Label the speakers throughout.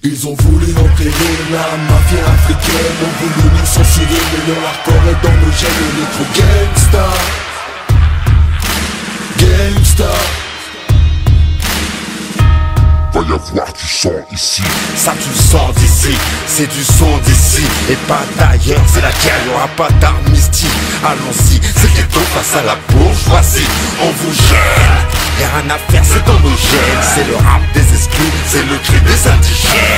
Speaker 1: Ils ont voulu enterrer la mafia africaine, ont voulu nous censurer, mais leur hardcore est dans nos gènes. On est trop gangsta, gangsta.
Speaker 2: Va y avoir du sang ici.
Speaker 3: Ça tu le sens d'ici, c'est du son d'ici et pas d'ailleurs, c'est la guerre, y'aura pas d'armistice. Allons-y, c'est le ghetto face à la bourgeoisie. On vous gêne, y'a rien à faire, c'est homogène. C'est le rap des exclus, c'est le cri des indigènes.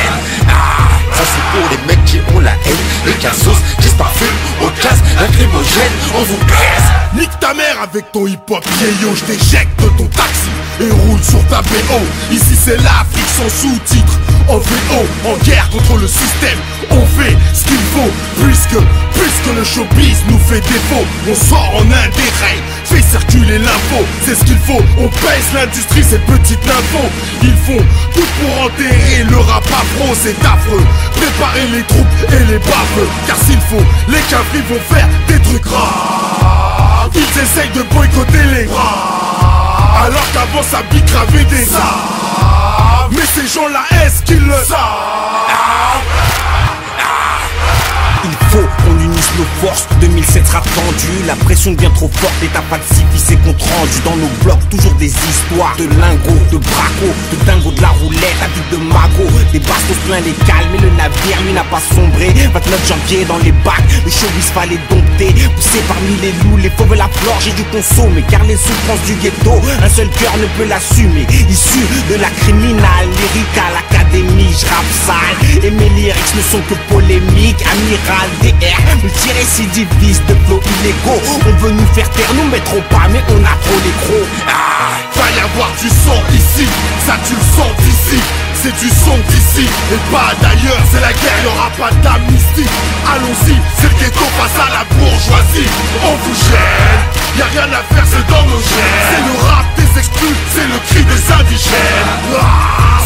Speaker 3: Ça c'est pour les mecs qui ont la haine, les cassos qui se parfument au gaz lacrymogène. On vous baise.
Speaker 4: Nique ta mère avec ton hip-hop vieillot, je t'éjecte de ton taxi et roule sur ta BO. Ici c'est l'Afrique sans sous-titres, en VO, en guerre contre le système. On fait ce qu'il faut, puisque le showbiz nous fait défaut. On sort en un des règles, fait circuler l'info, c'est ce qu'il faut. On pèse l'industrie, ces petites infos. Ils font tout pour enterrer le rap afro, c'est affreux. Préparez les troupes et les baffes, car s'il faut, les cafés vont faire des trucs graves. Ils essayent de boycotter les graves, alors qu'avant ça bicravait des saves. Mais ces gens-là, est-ce qu'ils le savent?
Speaker 5: Il faut qu'on unisse nos forces, 2007 sera tendu. La pression devient trop forte, l'état pacifiste et compte rendu. Dans nos blocs, toujours des histoires de lingots, de bracos, de dingos de la roulette, à but de magot. Des bastos plein les calmes, mais le navire lui n'a pas sombré. 29 janvier dans les bacs, le showbiz fallait dompter. Poussé parmi les loups, les fauves la flore, j'ai dû consommer. Car les souffrances du ghetto, un seul cœur ne peut l'assumer. Issu de la criminale, lyrique à l'académie, je rappe sale. Et mes lyrics ne sont que polémiques, amiral DR, multirécidiviste de flots illégaux. On veut nous faire taire, nous mettrons pas, mais on a trop les crocs.
Speaker 4: Va y avoir du sang ici, ça tu le sens d'ici. C'est du son d'ici et pas d'ailleurs, c'est la guerre, y'aura pas d'amnistie. Allons-y, c'est le ghetto face à la bourgeoisie. On vous gêne, y'a rien à faire, c'est dans nos gènes. C'est le rap des exclus, c'est le cri des indigènes.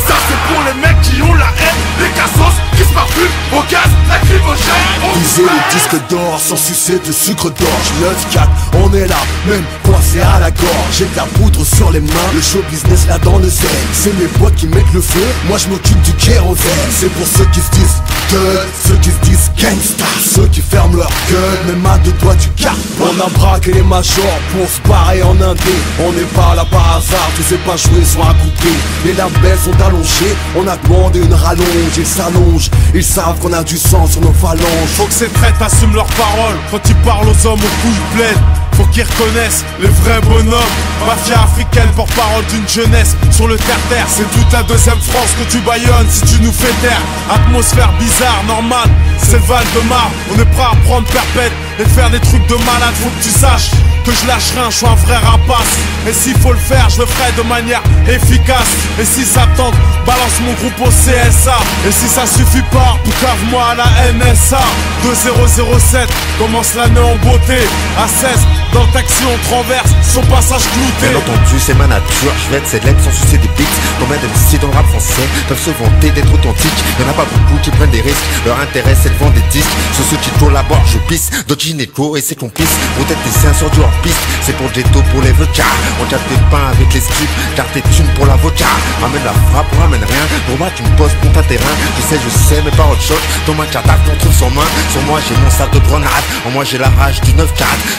Speaker 4: Ça c'est pour les mecs qui ont la haine, les cassos qui se parfument au gaz lacrymogène.
Speaker 1: Viser le disque d'or sans sucer de sucre d'orge. 9-4, on est là, même coincé à la gorge. J'ai de la poudre sur les mains, le show business là dans le zen. C'est mes potes qui mettent le feu, moi je m'occupe du kérosène. C'est pour ceux qui se disent thug, ceux qui se disent gangsta, ceux qui ferment leur gueule, même à deux doigts du cap. On a braqué les majors pour se barrer en indé. On n'est pas là par hasard, tous ces pas joués sont à couper. Les labels sont allongés, on a demandé une rallonge. Ils s'allongent, ils savent qu'on a du sang sur nos phalanges.
Speaker 4: Faut que ces traites assument leurs paroles quand ils parlent aux hommes aux couilles pleines. Faut qu'ils reconnaissent les vrais bonhommes. Mafia africaine, porte-parole d'une jeunesse sur le terre-terre. C'est toute la deuxième France que tu baillonnes si tu nous fais taire. Atmosphère bizarre, normale, c'est le Val de Marne. On est prêt à prendre perpète et faire des trucs de malade. Faut que tu saches que je lâche rien, je suis un vrai rapace. Et s'il faut le faire, je le ferai de manière efficace. Et si ça tente, balance mon groupe au CSA. Et si ça suffit pas, poucave-moi à la NSA. 2007, commence l'année en beauté. À 16, dans le taxi on traverse, son passage clouté.
Speaker 3: Bien entendu, c'est ma nature, je vais être célèbre sans sucer des beats. Combien d'MC dans le rap français peuvent se vanter d'être authentiques? Y'en a pas beaucoup qui prennent des risques, leur intérêt c'est de vendre des disques. Sur ceux qui collaborent, je pisse, d'autres gynéco et ses complices. Peut-être des siens sur du hors-piste, c'est pour le ghetto, pour les vecas. On tape tes pains avec les strips, garde tes thunes pour l'avocat. Ramène la frappe, ramène rien, pour moi tu me poses pour ta terrain. Je sais, mais pas autre chose, ton match attaque, on trouve son main. Sur moi j'ai mon sac de grenade, en moi j'ai la rage du 9-4.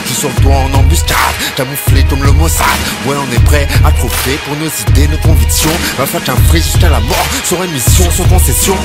Speaker 3: Je suis sur le toit en embuscade, camouflé comme le Mossad. Ouais on est prêt à trophée pour nos idées, nos convictions. Va faire qu'un free jusqu'à la mort, sur émission, sans concession.